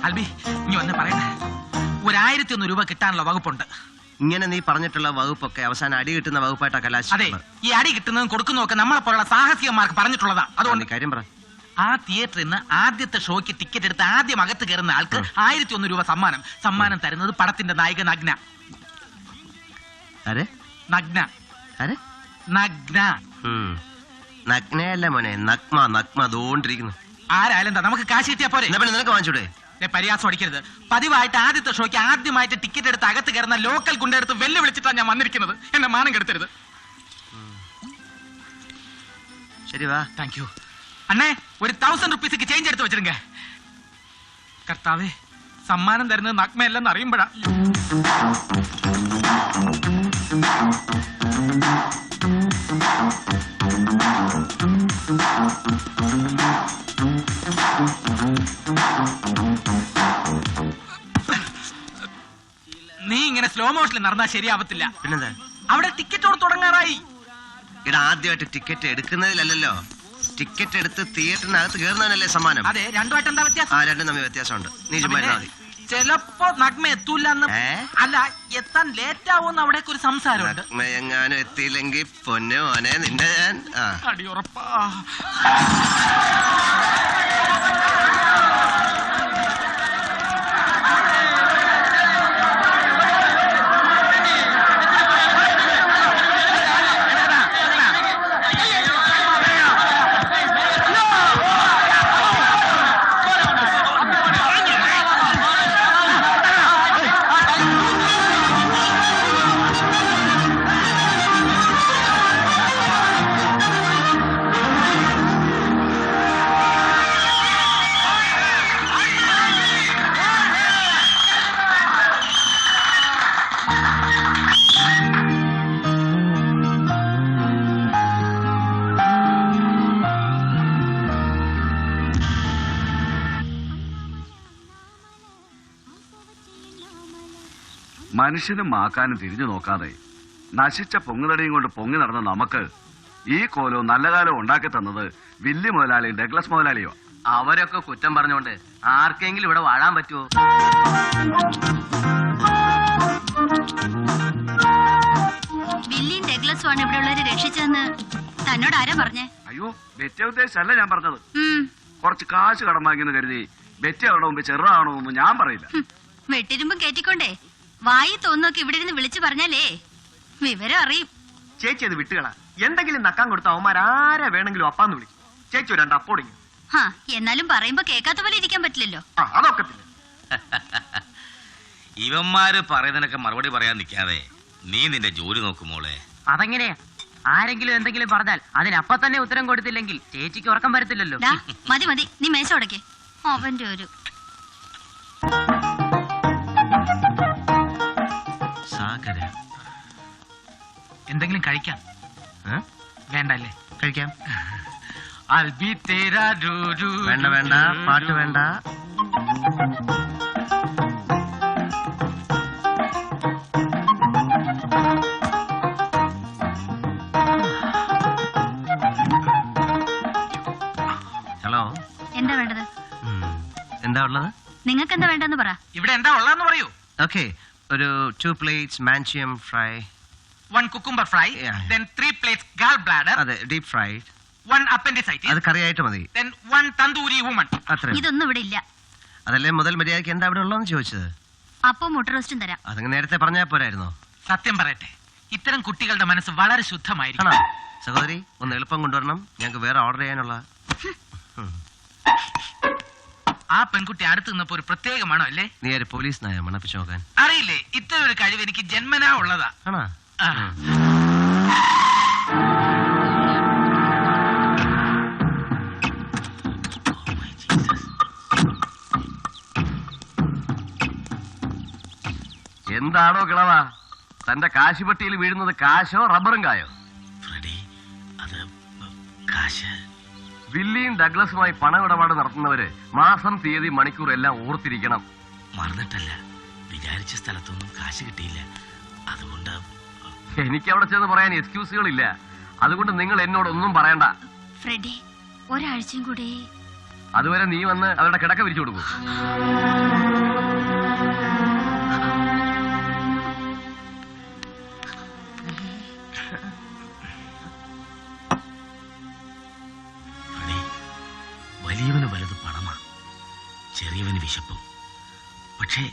അൽബി ഇനി ഒന്ന് പറയട്ടെ, 1001 രൂപ കിട്ടാനുള്ള വകുപ്പുണ്ട്. ഇങ്ങനെ നീ പറഞ്ഞിട്ടുള്ള വകുപ്പൊക്കെ അവസാനം അടി കിട്ടുന്ന വകുപ്പായിട്ടാ കലാശം. അതെ, ഈ അടി കിട്ടുന്നതും കൊടുക്കുന്നതും ഒക്കെ നമ്മളെ പോലുള്ള സാഹസികന്മാർക്ക് പറഞ്ഞിട്ടുള്ളതാ. അതുകൊണ്ട് കാര്യം പറ. ആ തിയേറ്ററിൽ നിന്ന് ആദ്യത്തെ ഷോയ്ക്ക് ടിക്കറ്റ് എടുത്ത് ആദ്യം അകത്ത് കയറുന്ന ആൾക്ക് 1001 രൂപ സമ്മാനം. സമ്മാനം തരുന്നത് പടത്തിന്റെ നായിക നഗ്ന. നഗ്ന നഗ്ന നഗ്നയല്ല മോനെ, നഗ്മ നഗ്മ തോണ്ടിരിക്കുന്നു. ആരായാലും എന്താ, നമുക്ക് കാശ് കിട്ടിയാ പോരെ. നിനക്ക് വാങ്ങിച്ചൂടെ? പരിഹാസം അടിക്കരുത്. പതിവായിട്ട് ആദ്യത്തെ ഷോയ്ക്ക് ആദ്യമായിട്ട് ടിക്കറ്റ് എടുത്ത് അകത്ത് കയറുന്ന ലോക്കൽ ഗുണ്ടെടുത്ത് വെല്ലുവിളിച്ചിട്ടാണ് ഞാൻ വന്നിരിക്കുന്നത്. എന്നെ മാനം കെടുത്തരുത്. ശരി വാ. താങ്ക് യു അണ്ണേ. ഒരു 1000 റുപ്പീസിക്ക് ചേഞ്ച് എടുത്ത് വെച്ചിരുങ്ക. കർത്താവേ, സമ്മാനം തരുന്നത് നഗ്മയല്ലെന്ന് അറിയുമ്പോഴാ. നീ ഇങ്ങനെ സ്ലോ മോഷനിൽ നടന്നാൽ ശരിയാവത്തില്ല. പിന്നെന്താ? അവിടെ ടിക്കറ്റോട് തുടങ്ങാറായി. ഇവിടെ ആദ്യമായിട്ട് ടിക്കറ്റ് എടുക്കുന്നതിലല്ലോ, ടിക്കറ്റ് എടുത്ത് തിയേറ്ററിനകത്ത് കയറുന്നതിനല്ലേ സമ്മാനം. അതെ, രണ്ടുമായിട്ട് എന്താ വ്യത്യാസം? രണ്ടും തമ്മിൽ വ്യത്യാസമുണ്ട്. നീ ചുമ്മാ മതി. ചിലപ്പോ നഗ്മ എത്തൂലെന്ന്, അല്ല എത്താൻ ലേറ്റ് ആവുമെന്ന് അവിടേക്ക് ഒരു സംസാരമുണ്ട്. എങ്ങാനും എത്തിയില്ലെങ്കിൽ പൊന്നു മോനെ നിന്റെ ഞാൻ അടിയുറപ്പാ. മനുഷ്യനും മാക്കാനും തിരിഞ്ഞു നോക്കാതെ നശിച്ച പൊങ്ങുതടിയും കൊണ്ട് പൊങ്ങി നടന്ന നമുക്ക് ഈ കോലവും നല്ല കാലവും ഉണ്ടാക്കി തന്നത് വില്ലി മുതലാളിയും ഡഗ്ലസ് മുതലാളിയോ. അവരൊക്കെ കുറ്റം പറഞ്ഞോണ്ട് ആർക്കെങ്കിലും ഇവിടെ വാഴാൻ പറ്റുമോ? വില്ലിയും ഡഗ്ലസും ആണ് ഇവിടെ ഉള്ളവരെ രക്ഷിച്ചതെന്ന് തന്നോട് ആരാ പറഞ്ഞേ? അയ്യോ, ബെറ്റ ഉദ്ദേശിച്ചല്ല ഞാൻ പറഞ്ഞത്. കുറച്ച് കാശ് കടം വാങ്ങിയെന്ന് കരുതി ബെറ്റ അവരുടെ മുമ്പ് ചെറുതാണോന്നും ഞാൻ പറയില്ല. വെട്ടിരുമ്പും കേറ്റിക്കൊണ്ടേ വായി തോന്നൊക്കെ ഇവിടെ ഇരുന്ന് വിളിച്ചു പറഞ്ഞാലേ വിവരം അറിയും. ചേച്ചി അത് വിട്ടുകളാ. എന്തെങ്കിലും നക്കാൻ കൊടുത്ത അവന്മാരാരെ വേണമെങ്കിലും അപ്പാന്ന് വിളിക്കും. ചേച്ചി ഒരു 2 അപ്പോടിങ്ങി. എന്നാലും പറയുമ്പോ കേൾക്കാത്ത പോലെ ഇരിക്കാൻ പറ്റില്ലല്ലോ. അതൊക്കെ ഇവന്മാര് പറയുന്നതിനൊക്കെ മറുപടി പറയാൻ നിൽക്കാതെ നീ നിന്റെ ജോലി നോക്കുമോളെ. അതെങ്ങനെയാ? ആരെങ്കിലും എന്തെങ്കിലും പറഞ്ഞാൽ അതിനപ്പ തന്നെ ഉത്തരം കൊടുത്തില്ലെങ്കിൽ ചേച്ചിക്ക് ഉറക്കം വരത്തില്ലല്ലോ. മതി മതി, നീ മേശ ഉടക്കേ. അവന്റെ ഒരു എന്തെങ്കിലും കഴിക്കാം. വേണ്ടല്ലേ? കഴിക്കാം. വേണ്ട വേണ്ട, പാട്ട് വേണ്ട. ഹലോ, എന്താ വേണ്ടത്? എന്താ ഉള്ളത്? നിങ്ങൾക്ക് എന്താ വേണ്ടെന്ന് പറ. ഇവിടെ എന്താ ഉള്ളതെന്ന് പറയൂ. ഓക്കെ, ഒരു 2 plates മാൻചിയം fry, 1 cucumber fry, then 3 plates gallbladder. അതെ, ഡീപ് ഫ്രൈഡ്. 1 appendicitis. അത് കറിയായിട്ട് മതി. Then 1 tandoori woman. ഇതൊന്നും ഇവിടെ ഇല്ല. അതല്ലേ മുതൽ മര്യാദയ്ക്ക് എന്താ അവിടെ ഉള്ളതെന്ന് ചോദിച്ചത്. അപ്പം മുട്ട റോസ്റ്റും തരാം. അതങ്ങ് നേരത്തെ പറഞ്ഞാൽ പോരായിരുന്നോ? സത്യം പറയട്ടെ, ഇത്തരം കുട്ടികളുടെ മനസ്സ് വളരെ ശുദ്ധമായിരിക്കണം. സഹോദരി, ഒന്ന് എളുപ്പം കൊണ്ടുവരണം, ഞങ്ങൾക്ക് വേറെ ഓർഡർ ചെയ്യാനുള്ള. ആ പെൺകുട്ടി അടുത്ത് നിന്നപ്പോ ഒരു പ്രത്യേകമാണോ അല്ലേ? നീ ഒരു പോലീസ് നായ മണപ്പിച്ചു നോക്കാൻ. അറിയില്ലേ, ഇത്തരം ഒരു കഴിവ് എനിക്ക് ജന്മനാ ഉള്ളതാ. ആണോ? എന്താണോ കിളവാ, തന്റെ കാശുപട്ടിയിൽ വീഴുന്നത് കാശോ റബ്ബറും കായോ? വില്ലിയും ഡഗ്ലസുമായി പണമിടപാട് നടത്തുന്നവര് മാസം, തീയതി, മണിക്കൂർ എല്ലാം ഓർത്തിരിക്കണം. മറന്നിട്ടല്ല, വിചാരിച്ച സ്ഥലത്തൊന്നും കാശ് കിട്ടിയില്ല. അതുകൊണ്ട് എനിക്ക് അവിടെ ചെന്ന് പറയാൻ എക്സ്ക്യൂസുകളില്ല. അതുകൊണ്ട് നിങ്ങൾ എന്നോടൊന്നും പറയണ്ട. ഫ്രെഡി, ഒരാഴ്ചയും കൂടി അതുവരെ നീ വന്ന് അവരുടെ കിടക്ക വിരിച്ചു കൊടുക്കും. വലിയവന് വലുത് പണമാ, ചെറിയവന് വിശപ്പും. പക്ഷേ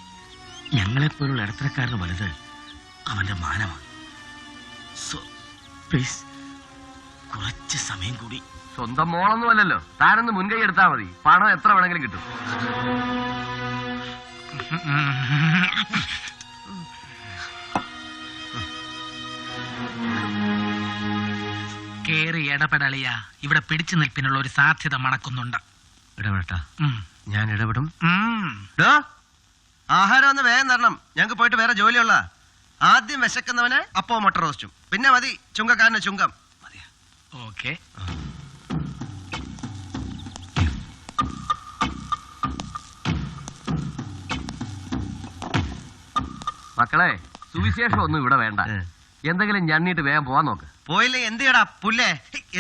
ഞങ്ങളെപ്പോലുള്ള ഇടത്തരക്കാരന് വലുത് അവന്റെ മാനമാണ്. സോ പ്ലീസ് കുറച്ച് സമയം കൂടി. സ്വന്തം മോളൊന്നും അല്ലല്ലോ, താനൊന്ന് മുൻകൈ എടുത്താ മതി, പണം എത്ര വേണമെങ്കിലും കിട്ടും. കേറി ഇടപെടലിയ ഇവിടെ പിടിച്ചു നിൽപ്പിനുള്ള ഒരു സാധ്യത മണക്കുന്നുണ്ട്. ഇടപെടട്ടാ? ഞാൻ ഇടപെടും. ആഹാരം ഒന്ന് വേഗം തരണം, ഞങ്ങൾക്ക് പോയിട്ട് വേറെ ജോലിയുള്ള. ആദ്യം വിശക്കുന്നവന് അപ്പോ മുട്ട റോസ്റ്റും, പിന്നെ മതി ചുങ്കക്കാരന് ചുങ്കം. ഓക്കെ. മക്കളെ, സുവിശേഷം ഒന്നും ഇവിടെ വേണ്ട. എന്തെങ്കിലും ഞണ്ണിട്ട് വേഗം പോവാൻ നോക്ക്. പോയില്ലേ എന്ത് ചെയ്യടാ പുല്ലേ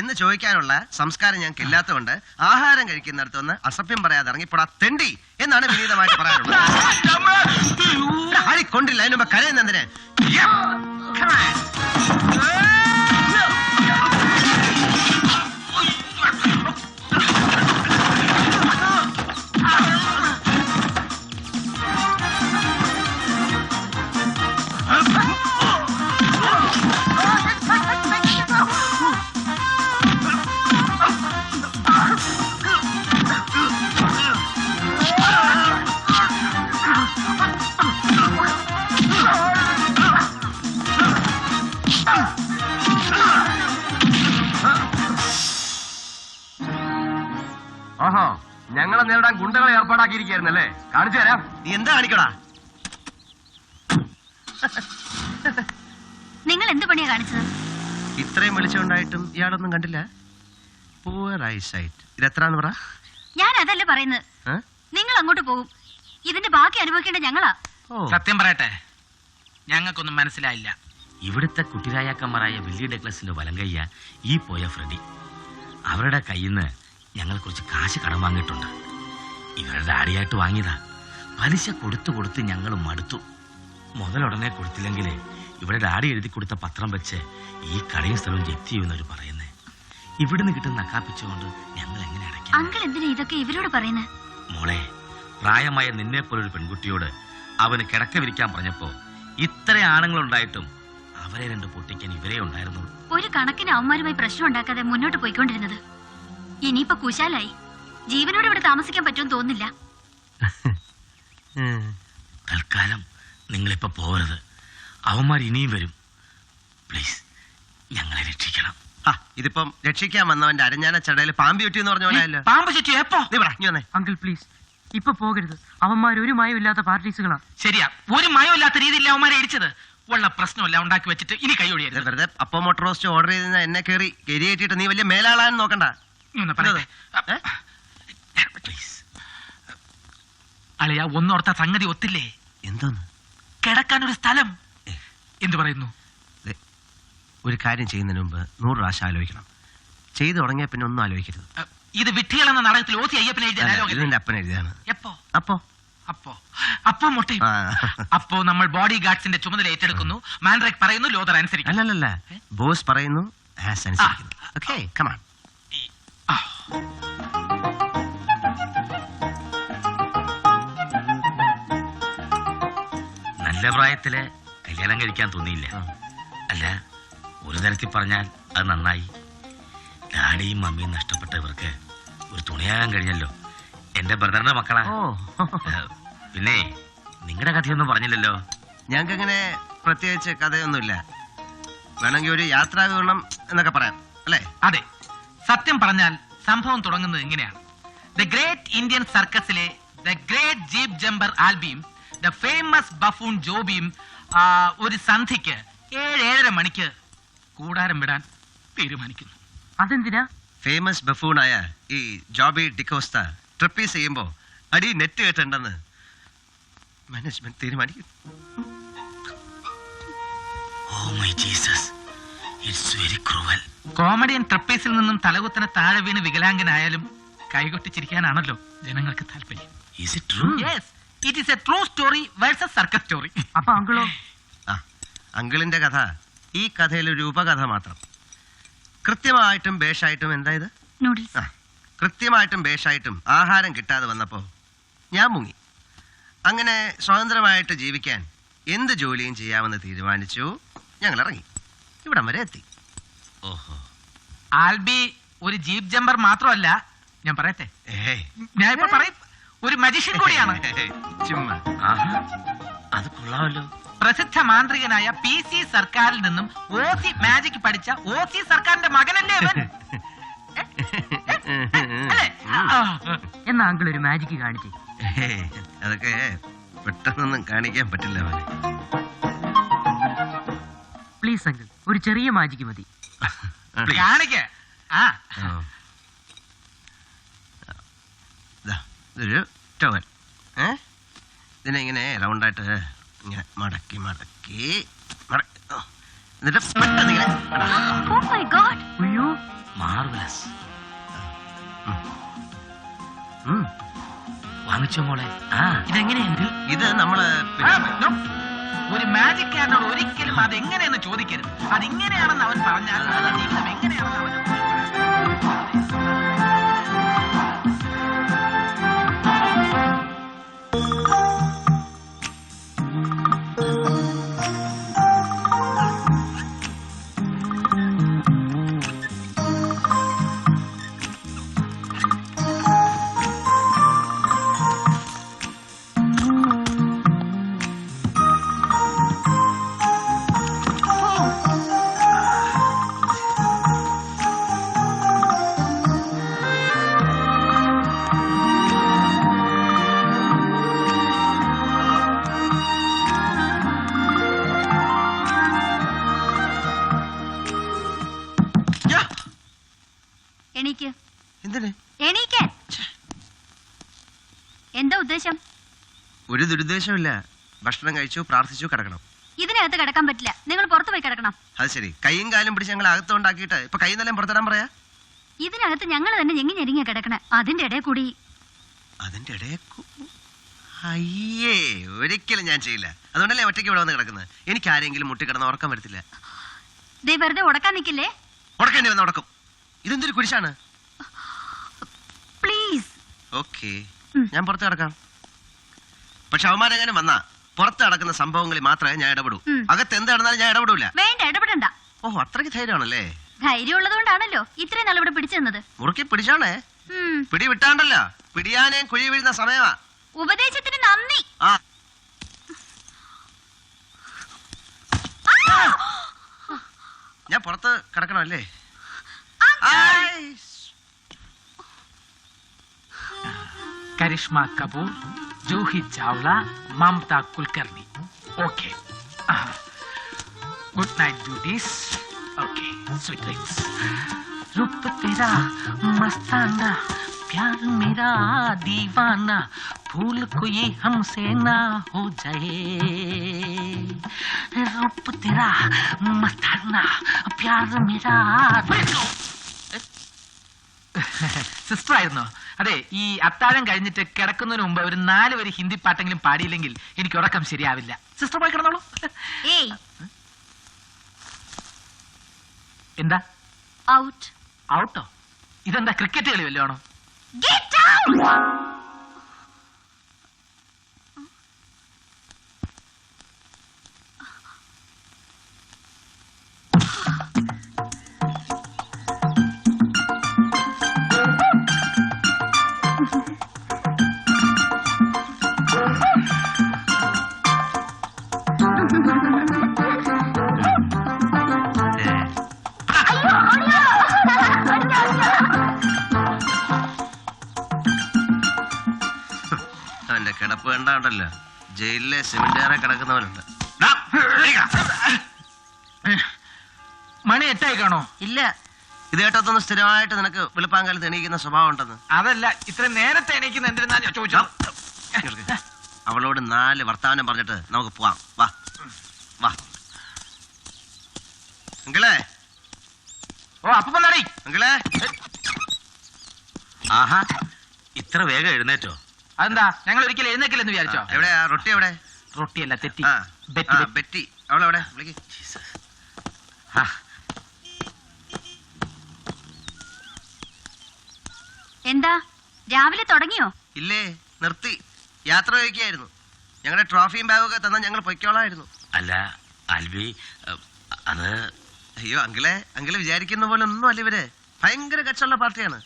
എന്ന് ചോദിക്കാനുള്ള സംസ്കാരം ഞങ്ങൾക്ക് ഇല്ലാത്തതുകൊണ്ട് ആഹാരം കഴിക്കുന്നിടത്തൊന്ന് അസഭ്യം പറയാതെ ഇറങ്ങിപ്പോടാ തെണ്ടി എന്നാണ് വിനീതമായിട്ട് പറയാനുള്ളത്. കൊണ്ടില്ല അതിന് മുമ്പ് കരയുന്നെന്തിന്? ഓഹോ, ഞങ്ങളെ നേരിടാൻ ഗുണ്ടകളെ ഏർപ്പാടാക്കിയിരിക്കായിരുന്നല്ലേ? കാണിച്ചു തരാം. നീ എന്താ കാണിക്കടാ? നിങ്ങൾ എന്ത് പണിയാ കാണിച്ചത്? ഇത്രയും വെളിച്ചമുണ്ടായിട്ടും ഇയാളൊന്നും കണ്ടില്ല. Poor eyesight. ഇത് എത്രാന്ന് പറ? ഞാൻ അതല്ല പറയുന്നത്. നിങ്ങൾ അങ്ങോട്ട് പോകും, ഇതിന്റെ ബാക്കി അനുഭവിക്കേണ്ട ഞങ്ങളാ. സത്യം പറയട്ടെ, ഞങ്ങൾക്കൊന്നും മനസ്സിലായില്ല. ഇവിടുത്തെ കുട്ടിരായാക്കന്മാരായ വില്ലി ഡഗ്ലസിന്റെ വലങ്കയ്യ ഈ പോയ ഫ്രെഡി. അവരുടെ കയ്യിൽ നിന്ന് ഞങ്ങൾ കുറച്ച് കാശ് കടം വാങ്ങിയിട്ടുണ്ട്. ഇവരുടെ ഡാഡിയായിട്ട് വാങ്ങിയതാ. പലിശ കൊടുത്ത് ഞങ്ങൾ മടുത്തു. മുതലുടനെ കൊടുത്തില്ലെങ്കിൽ ഇവിടെ ഡാഡി എഴുതി കൊടുത്ത പത്രം വെച്ച് ഈ കടയും സ്ഥലവും ജപ്തി ചെയ്യുന്നവർ പറയുന്നേ. ഇവിടുന്ന് കിട്ടുന്ന നക്കാപ്പിച്ചുകൊണ്ട് ഞങ്ങൾ എങ്ങനെ അടയ്ക്കും? അങ്കിൾ എന്തിനാ ഇതൊക്കെ ഇവരോട് പറയുന്നത്? മോളെ, പ്രായമായ നിന്നെ പോലൊരു പെൺകുട്ടിയോട് അവന് കിടക്ക വിരിക്കാൻ പറഞ്ഞപ്പോ ഇത്ര ആണുങ്ങളുണ്ടായിട്ടും അവരെ രണ്ട് പൊട്ടിക്കാൻ ഇവരെ ഉണ്ടായിരുന്നുള്ളൂ. ഒരു കണക്കിന് അവന്മാരുമായി പ്രശ്നം ഉണ്ടാക്കാതെ മുന്നോട്ട് പോയിക്കൊണ്ടിരുന്നത്. ഇനിയിപ്പോ കുശാലായി. ജീവനോട് ഇവിടെ താമസിക്കാൻ പറ്റുമെന്ന് തോന്നുന്നില്ല. തൽക്കാലം നിങ്ങളിപ്പോ പോകരുത്. അവന്മാർ ഇനിയും വരും. പ്ലീസ് ഞങ്ങളെ രക്ഷിക്കണം. ഇതിപ്പം രക്ഷിക്കാൻ വന്നവന്റെ അരഞ്ഞാന ചടയിൽ പാമ്പ് ചുറ്റി എന്ന് പറഞ്ഞ പോലെ. പാമ്പ് ചുറ്റി എപ്പോ? അങ്കിൾ പ്ലീസ്, ഇപ്പൊ പോകരുത്. അവന്മാർ ഒരു മയമില്ലാത്ത പാർട്ടീസുകളാ. ശരിയാ, ഒരു മയമില്ലാത്ത രീതിയിൽ അവന്മാരെ ഇടിച്ചത്. ഉള്ള പ്രശ്നമല്ല ഉണ്ടാക്കി വെച്ചിട്ട് ഇനി കൈ ഒഴിയരുത്. വെറുതെ അപ്പോ മുട്ട റോസ്റ്റ് ഓർഡർ ചെയ്ത എന്നെ കയറി എരിയേറ്റിട്ട് നീ വലിയ മേലാളാന്ന് നോക്കണ്ട. അളിയ, ഒന്നോർത്ത സംഗതി ഒത്തില്ലേ? എന്തോന്ന്? കിടക്കാൻ ഒരു സ്ഥലം. എന്തു പറയുന്നു? ഒരു കാര്യം ചെയ്യുന്നതിന് മുമ്പ് 100 പ്രാവശ്യം ആലോചിക്കണം. ചെയ്തു തുടങ്ങിയ പിന്നെ ഒന്നും ആലോചിക്കരുത്. ഇത് വിട്ടികൾ എന്ന നാടകത്തിൽ ഓസി അയ്യപ്പൻ എഴുതിയ അപ്പൻ എഴുതിയാണ്. എപ്പോ? അപ്പോ മുട്ടയും. അപ്പോ നമ്മൾ ബോഡി ഗാർഡ്സിന്റെ ചുമതല ഏറ്റെടുക്കുന്നു. മാൻഡ്രേക്ക് പറയുന്നു, ലോതർ അനുസരിക്കും. അല്ലല്ല, ബോസ് പറയുന്നു, അനുസരിക്കുന്നു. Okay, come on. നല്ല പ്രായത്തില് കല്യാണം കഴിക്കാൻ തോന്നിയില്ല. അല്ല, ഒരു തരത്തിൽ പറഞ്ഞാൽ അത് നന്നായി. ഡാഡിയും മമ്മിയും നഷ്ടപ്പെട്ട ഇവർക്ക് ഒരു തുണയാകാൻ കഴിഞ്ഞല്ലോ. എന്റെ ബ്രദറിന്റെ മക്കളാ. പിന്നെ നിങ്ങളുടെ കഥയൊന്നും പറഞ്ഞില്ലല്ലോ. ഞങ്ങൾക്കങ്ങനെ പ്രത്യേകിച്ച് കഥയൊന്നുമില്ല. വേണമെങ്കിൽ ഒരു യാത്രാ വിവരണം എന്നൊക്കെ പറയാം, അല്ലേ? അതെ, സത്യം പറഞ്ഞാൽ സംഭവം തുടങ്ങുന്നത് ഇങ്ങനെയാണ്. ദ ഗ്രേറ്റ് ഇന്ത്യൻ സർക്കസിലെ ദ ഗ്രേറ്റ് ജീപ്പ് ജമ്പർ ആൽബിയും ദ ഫേമസ് ബഫൂൺ ജോബിയും ഒരു സന്ധ്യക്ക് 7-7:30 മണിക്ക് കൂടാരം വിടാൻ തീരുമാനിക്കുന്നു. അതെന്തിനാ? ഫേമസ് ബഫൂണായ ഈ ജോബി ഡിക്കോസ്ത ട്രിപ്പീസ് ചെയ്യുമ്പോ അടി നെറ്റ് കേട്ടുണ്ടെന്ന് മാനേജ്മെന്റ് തീരുമാനിക്കും. Oh my Jesus, it's very cruel. Comedian ട്രപ്പീസിൽ നിന്നും തലകുത്തനെ താഴെ വീണ് വികലാംഗനായാലും കൈകൊട്ടിച്ചിരിക്കാനാണല്ലോ ജനങ്ങൾക്ക് താല്പര്യം. Is it true? Yes, it is A true story versus circus story. അപ്പൊ അങ്കിളോ? ആ അങ്കിളിന്റെ കഥ ഈ കഥയിൽ ഒരു ഉപകഥ മാത്രം. കൃത്യമായിട്ടും ബേഷായിട്ടും എന്തായത് നൂഡിൽസ്. ആ കൃത്യമായിട്ടും ബേഷായിട്ടും ആഹാരം കിട്ടാതെ വന്നപ്പോ ഞാൻ മുങ്ങി. അങ്ങനെ സ്വതന്ത്രമായിട്ട് ജീവിക്കാൻ എന്ത് ജോലിയും ചെയ്യാമെന്ന് തീരുമാനിച്ചു. ഞങ്ങൾ ഇറങ്ങി, ഇവിടം വരെ എത്തി. ഓഹോ. ആൽബി ഒരു ജീപ്പ് ജമ്പർ മാത്രമല്ല, ഞാൻ പറയട്ടെ, ഏയ്, ഞാൻ ഇപ്പൊ പറയും, ഒരു മജീഷ്യൻ കൂടിയാണ്. ചുമ്മാ. ആഹാ, അത് കൊള്ളാമല്ലോ. പ്രസിദ്ധ മാന്ത്രികനായ PC സർക്കാരിൽ നിന്നും OC മാജിക് പഠിച്ച OC സർക്കാരിന്റെ മകനല്ലേ ഇവൻ? അല്ലേ? എന്നാ അങ്കിൾ ഒരു മാജിക്ക് കാണിച്ചേ. ഏയ്, അതൊക്കെ പെട്ടെന്നൊന്നും കാണിക്കാൻ പറ്റില്ല അവനെ. പ്ലീസ് അങ്കിൾ, ഒരു ചെറിയ മാജിക്ക് മതി. കാണിക്ക. ആ ആ. ദാ, ഇതൊരു ടവൽ. ഇതിനെ ഇങ്ങനെ റൗണ്ടായിട്ട് ഇങ്ങനെ മടക്കി മടക്കി ഓ, എന്നിട്ട് പെട്ടെന്ന് ഇങ്ങനെ Oh my God. അയ്യോ, മാർവലസ്. ഉം. വാങ്ങിച്ചോ മോളെ. ആ, ഇതെങ്ങനെയെങ്കിൽ ഇത് നമ്മള് ആ, no. ഒരു മാജിക് കാരനോട് ഒരിക്കലും അതെങ്ങനെയെന്ന് ചോദിക്കരുത്. അതിങ്ങനെയാണെന്ന് അവൻ പറഞ്ഞാൽ അവന്റെ ജീവിതം എങ്ങനെയാണെന്ന് അവന് എണീക്ക്. എന്തിന് എണീക്ക്. എന്താ ഉദ്ദേശം? ഒരു ദുരുദ്ദേശമില്ല. ഭക്ഷണം കഴിച്ചു, പ്രാർത്ഥിച്ചു, കിടക്കണം. ഇതിനകത്ത് കിടക്കാൻ പറ്റില്ല. നിങ്ങൾ പുറത്തു പോയി കിടക്കണം. അത് ശരി. കൈയും കാലും പിടിച്ച് ഞങ്ങൾ അകത്തുണ്ടാക്കിയിട്ട് ഇപ്പൊ കൈ നിലം പുറത്തിടാൻ പറയാ. ഇതിനകത്ത് ഞങ്ങൾ തന്നെ ഞെങ്ങി ഞെരിങ്ങിയ കിടക്കണേ. അതിന്റെ ഇടയിൽ കൂടി അതിന്റെ ഇടയിൽ അയ്യേ, ഒരിക്കലും ഞാൻ ചെയ്യില്ല. അതുകൊണ്ടല്ലേ ഒറ്റയ്ക്ക് ഇവിടെ വന്ന് കിടക്കുന്നത്. എനിക്ക് ആരെങ്കിലും മുട്ടിക്കിടന്ന് ഉറക്കം വരത്തില്ല. ദേ വെറുതെ ഉടക്കാൻ നിൽക്കില്ലേ. ഉടക്കേണ്ടി വന്ന് ഉടക്കും. ഇതെന്തൊരു കുരിശാണ്. പ്ലീസ്. ഓക്കെ, ഞാൻ പുറത്ത് കിടക്കാം. പക്ഷെ അവന്മാരെങ്ങനെ വന്നാ പുറത്ത് നടക്കുന്ന സംഭവങ്ങളിൽ മാത്രമേ ഞാൻ ഇടപെടൂ. അകത്ത് എന്ത് നടന്നാലും ഞാൻ ഇടപെടൂല. വേണ്ട, ഇടപെടണ്ട. ഓഹോ, അത്രയ്ക്ക് ധൈര്യമാണല്ലേ. ധൈര്യം ഉള്ളതുകൊണ്ടാണല്ലോ ഇത്രയും നാൾ ഇവിടെ പിടിച്ചു നിന്നത്. മുറുക്കി പിടിച്ചാണേ. പിടി വിട്ടാണ്ടല്ലോ. പിടിയാനേം കുഴി വീഴുന്ന സമയമാ. ഉപദേശത്തിന് നന്ദി. ആ ഞാൻ പുറത്ത് കിടക്കണമല്ലേ. Karishma Kapoor, Juhi Chawla, Mamta Kulkarni. Okay, good night beauties. Okay, sweet dreams. रूप तेरा मस्ताना, प्यार मेरा दीवाना, फूल कोई हमसे ना हो जाए. रूप तेरा मस्ताना, प्यार मेरा. സിസ്റ്റർ ആയിരുന്നോ? അതെ, ഈ അത്താഴം കഴിഞ്ഞിട്ട് കിടക്കുന്നതിന് മുമ്പ് ഒരു 4 വരി ഹിന്ദി പാട്ടെങ്കിലും പാടിയില്ലെങ്കിൽ എനിക്ക് ഉറക്കം ശരിയാവില്ല. സിസ്റ്റർ പോയി കിടന്നോളൂ. ഏയ്, എന്താ ഔട്ട്. ഔട്ടോ? ഇതെന്താ ക്രിക്കറ്റ് കളി വല്ലതാണോ? Get out. അവന്റെ കിടപ്പ് കണ്ടാണ്ടല്ലോ ജയിലിലെ സെമിനാറെ കിടക്കുന്നവരുണ്ട്. മണി 8 ആയി കാണോ? ഇല്ല, ഇത് കേട്ടത്തൊന്നും സ്ഥിരമായിട്ട് നിനക്ക് വെളുപ്പാങ്കാലത്ത് എണീക്കുന്ന സ്വഭാവം ഉണ്ടെന്ന്. അതല്ല, ഇത്ര നേരത്തെ എണീക്കുന്ന എന്തിനാ ഞാൻ ചോദിച്ചോ. അവളോട് 4 വർത്താനം പറഞ്ഞിട്ട് നമുക്ക് പോവാം. വാ വാ. അങ്കിളേ, ഓ, അപ്പൊ നടി. അങ്കിളേ, ആഹാ, ഇത്ര വേഗം എഴുന്നേറ്റോ? അതെന്താ, ഞങ്ങൾ ഒരിക്കലും എഴുന്നേക്കില്ലെന്ന് വിചാരിച്ചോ? എവിടെയാ റൊട്ടി എവിടെ? റൊട്ടിയല്ല, തെറ്റി. ആ ബെറ്റി, ആ, ബെറ്റി. ബെറ്റി അവളെവിടെ? വിളിക്ക്. ആ, എന്താ രാവിലെ തുടങ്ങിയോ? ഇല്ലേ, നിർത്തി. യാത്ര ചോദിക്കായിരുന്നു. ഞങ്ങളുടെ ട്രോഫിയും ബാഗൊക്കെ തന്നാൽ ഞങ്ങൾ പൊയ്ക്കോളായിരുന്നു. അല്ല ആൽബി, അത് അയ്യോ അങ്കിള് വിചാരിക്കുന്ന പോലെ ഒന്നും അല്ല ഇവര്. ഭയങ്കര കച്ചുള്ള പാർട്ടിയാണ്.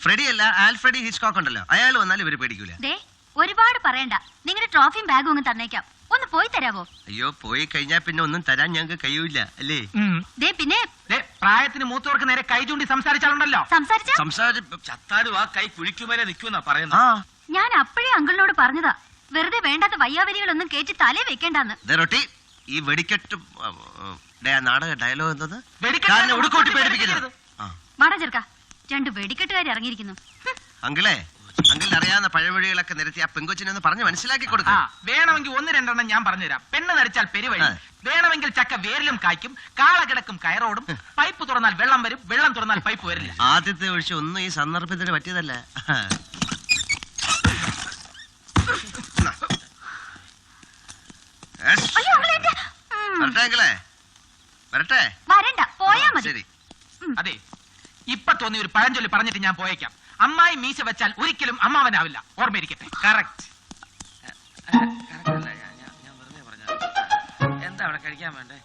ഫ്രെഡി അല്ല, ആൽഫ്രഡി ഹിച്ച്കോക്ക് ഉണ്ടല്ലോ, അയാൾ വന്നാൽ ഇവര് പേടിക്കൂല. ദേ ഒരുപാട് പറയണ്ട, നിങ്ങളുടെ ട്രോഫിയും ബാഗും അങ്ങ് തന്നേക്കാം. ഒന്ന് പോയി തരാവോ? അയ്യോ, പോയി കഴിഞ്ഞാൽ പിന്നെ ഒന്നും തരാൻ ഞങ്ങൾക്ക് കഴിയൂല അല്ലേ? ഉം. ദേ പിന്നെ ദേ, പ്രായത്തിന് മൂത്തവർക്ക് നേരെ കൈ ചൂണ്ടി സംസാരിച്ചാലുണ്ടല്ലോ. സംസാരിച്ച ചത്താലും ആ കൈ കുഴിക്കുമേലെ നിൽക്കുമെന്നാ ആ പറയുന്നത്. ഞാൻ അപ്പോഴേ അങ്കിളിനോട് പറഞ്ഞതാ, വെറുതെ വേണ്ടാത്ത വയ്യാവരികളൊന്നും കേറ്റി തലേ വെക്കേണ്ടെന്ന്. ദേ റൊട്ടി, ഈ വെടിക്കെട്ട് നാടക ഡയലോഗ് എന്നത് വെടിക്കെട്ട് ഞാൻ ഉടുക്കൂട്ടി പേടിപ്പിക്കരുത്. ആ മാടാ ചെറുക്ക, രണ്ട് വെടിക്കെട്ടുകാർ ഇറങ്ങിയിരിക്കുന്നു. അങ്കിളെ, അങ്കിളിന് അറിയാവുന്ന പഴമൊഴികളൊക്കെ നിരത്തി ആ പെങ്കൊച്ചിനൊന്ന് പറഞ്ഞ് മനസ്സിലാക്കി ആ, കൊടുക്കാം. വേണമെങ്കിൽ 1-2 ഞാൻ പറഞ്ഞുതരാം. പെണ്ണ് നടിച്ചാൽ പെരുവഴി, ആ. വേണമെങ്കിൽ ചക്ക വേരിലും കായ്ക്കും, കാള കിടക്കും കയറോടും, പൈപ്പ് തുറന്നാൽ വെള്ളം വരും, വെള്ളം തുറന്നാൽ പൈപ്പ് വരില്ല. ആദ്യത്തെ ഒഴിച്ച് ഒന്നും ഈ സന്ദർഭത്തിന് പറ്റിയതല്ല. അയ്യോ അങ്കിളെ എന്റെ. വരട്ടെ അങ്കിളെ, വരട്ടെ. വരണ്ട, പോയാ മതി. ശരി. അതെ, ഇപ്പൊ തോന്നി ഒരു പഴഞ്ചൊല്ലി പറഞ്ഞിട്ട് ഞാൻ പോയേക്കാം. അമ്മായി മീശ വെച്ചാൽ ഒരിക്കലും അമ്മാവനാവില്ല, ഓർമ്മയിരിക്കട്ടെ. കറക്റ്റ്. ഞാൻ വെറുതെ പറഞ്ഞ. എന്താ അവിടെ കഴിക്കാൻ വേണ്ടേ?